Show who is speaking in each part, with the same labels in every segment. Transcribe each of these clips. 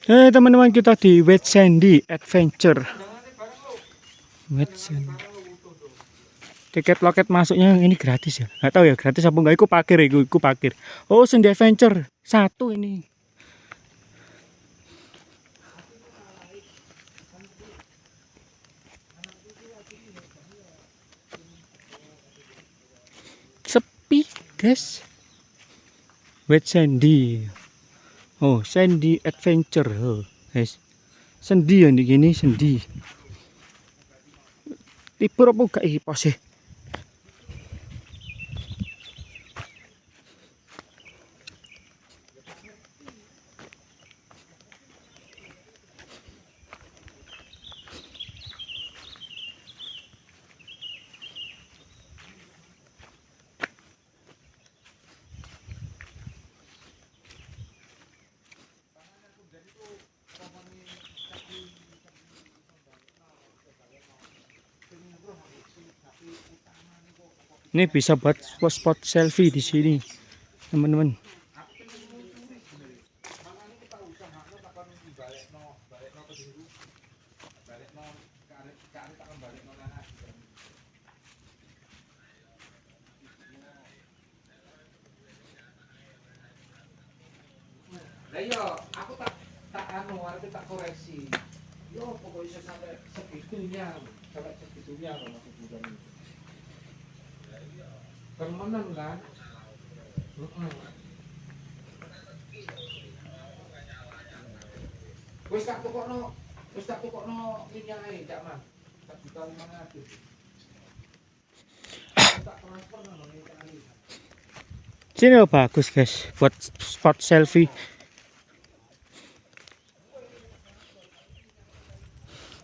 Speaker 1: Teman-teman, kita di Wet Sandy Adventure. Wet Sandy. Tiket loket masuknya ini gratis ya? Nggak tahu ya gratis apa enggak. Iku parkir. Oh, Sandy Adventure 1 ini. Sepi, guys. Wet Sandy. Oh, Sandy Adventure. Oh, guys. Sendi ya gini, sendi. Libur apa enggak iki pos e? Ini bisa buat spot selfie di sini, teman-teman.
Speaker 2: Lah iya, aku tak arep tak koreksi. Yo pokoknya sampai segitunya loh maksud bukan. Permanen kan? Wis tak tukokno minyae, Cak Man. 1.500.000. Tak transfer nang Italia.
Speaker 1: Sini oh, bagus guys buat spot selfie.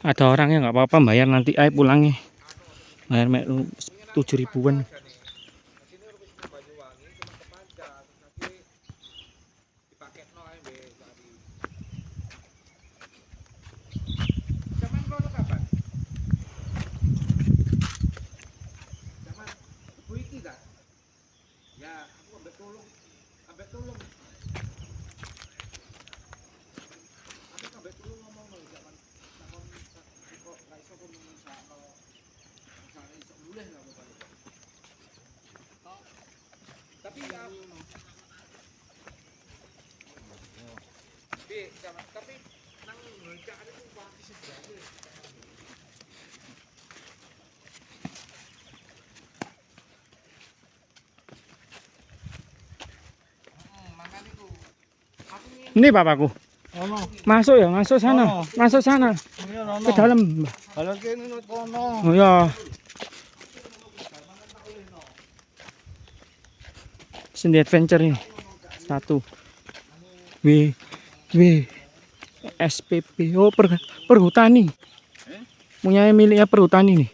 Speaker 1: Ada orangnya nggak apa-apa, bayar nanti ayo pulangnya. Bayar 7.000-an.
Speaker 2: Tapi nang ngecak itu pasti sejajar.
Speaker 1: Ini bapakku. Masuk ya, masuk sana. Masuk sana. Ke dalam.
Speaker 3: Kalau kene nang kono.
Speaker 1: Oh ya. Sandy Adventure nih. 1. SPP. Oh, perhutani. Punya miliknya perhutani nih.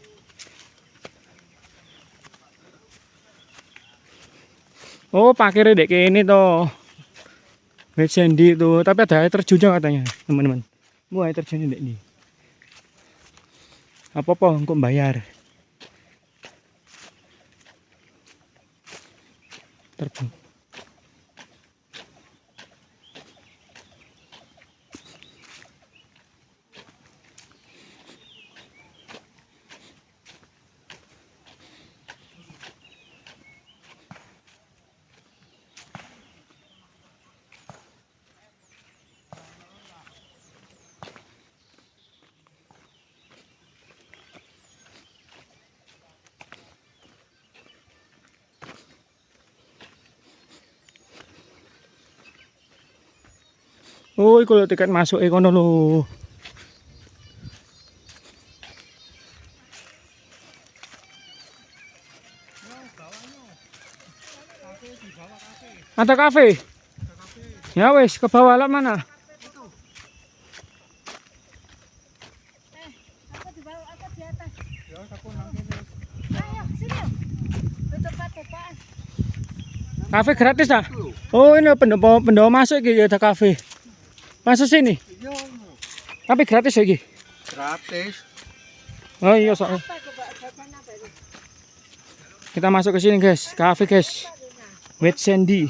Speaker 1: Oh, parkirnya dek kayak ini toh. Wet Sandy itu, tapi ada air terjunnya katanya, teman-teman. Mau air terjunnya dek nih. Apa-apa untuk bayar. Terbang. Oh, kalau tiket masuk kono lho. Ada kafe. Ya wes, ke bawah lah mana?
Speaker 4: Aku di bawah, aku di atas. Ya, aku nang kene. Ayo, sini. Betul-betul.
Speaker 1: Kafe gratis dah. Oh, ini pendopo masuk iki ada kafe. Masuk sini.
Speaker 3: Iya.
Speaker 1: Tapi gratis lagi.
Speaker 3: Gratis.
Speaker 1: Oh iya soalnya. Kita masuk ke sini guys, kafe guys. Wet Sandy.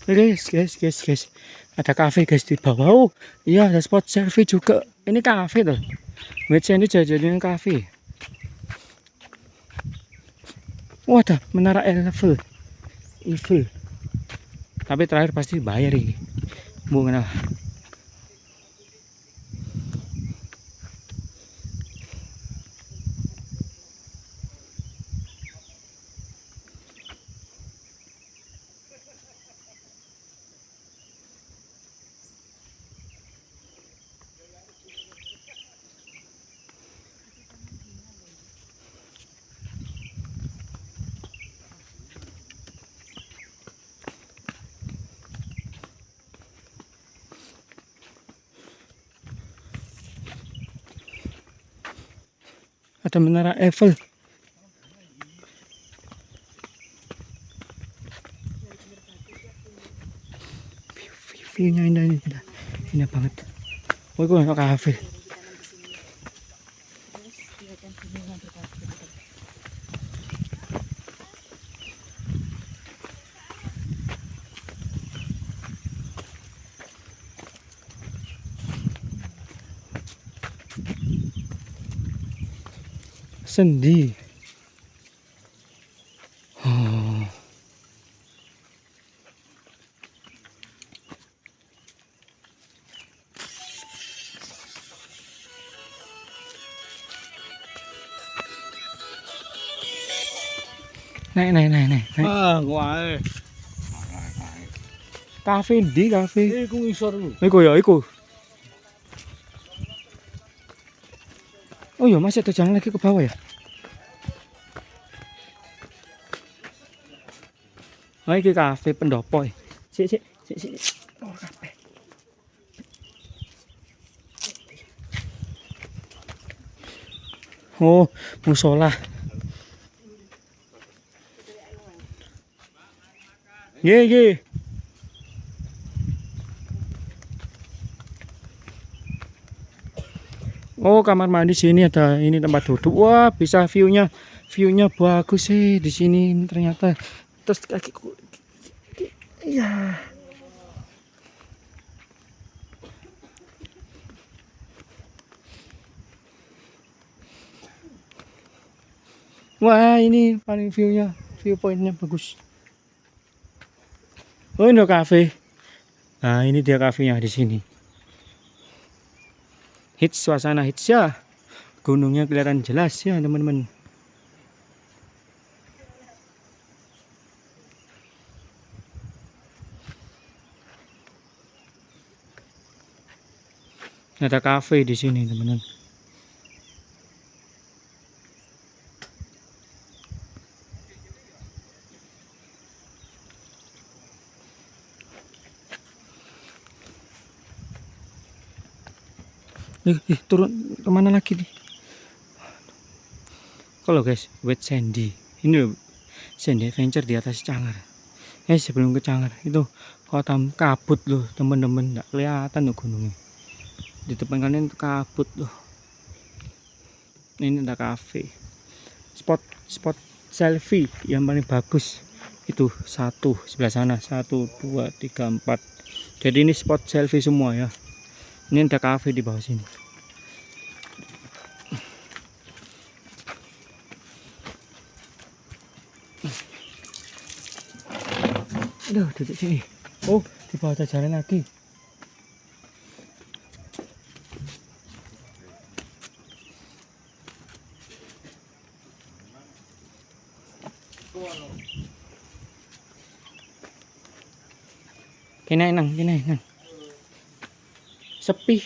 Speaker 1: Guys. Ada cafe guys di bawah. Oh, iya ada spot selfie juga. Ini cafe tuh. Wait Sandy jadinya cafe. Wah, ada menara Eiffel. Tapi terakhir pasti bayar ini. Bunga. Ada menara Eiffel. View-nya indah banget. Oh, itu untuk kafe. Sendi. Oh. Naik.
Speaker 3: Ah, wae.
Speaker 1: Kafe di kafe.
Speaker 3: Iku ngisor lu.
Speaker 1: Iku ya, iku. Oh iya, masih ada jalan lagi ke bawah ya? Oh, ini kafe pendopo. Sik. Oh, kafe. Oh, musola. Ye. Oh, kamar mandi sini ada ini tempat duduk. Wah, bisa view-nya bagus sih di sini ternyata. Terus kakiku. Iya. Wah, ini paling view pointnya bagus. Oh, ini cafe. Nah, ini dia kafenya di sini. Suasana hits ya. Gunungnya kelihatan jelas ya, teman-teman. Ada cafe di sini, teman-teman. Turun kemana lagi nih? Kalau guys, Wet Sandy ini loh, Sandy Adventure di atas Cangar. Sebelum ke Cangar itu kota kabut loh teman-teman, nggak kelihatan loh gunungnya. Di depan kanan itu kabut loh. Ini ada cafe, spot selfie yang paling bagus itu satu sebelah sana, 1, 2, 3, 4. Jadi ini spot selfie semua ya. Ini ada cafe di bawah sini. Aduh, duduk sini. Oh, di bawah ada jalan lagi. Kena nang. Sepi.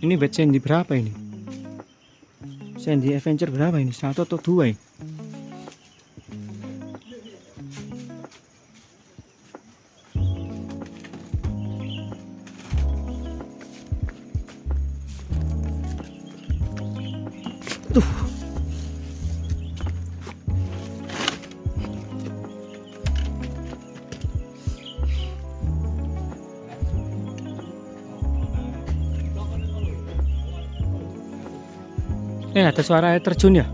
Speaker 1: Ini bed Sandy berapa ini? Sandy Adventure berapa ini? 1 atau 2 ya? Tuh. Ada suara air terjun ya?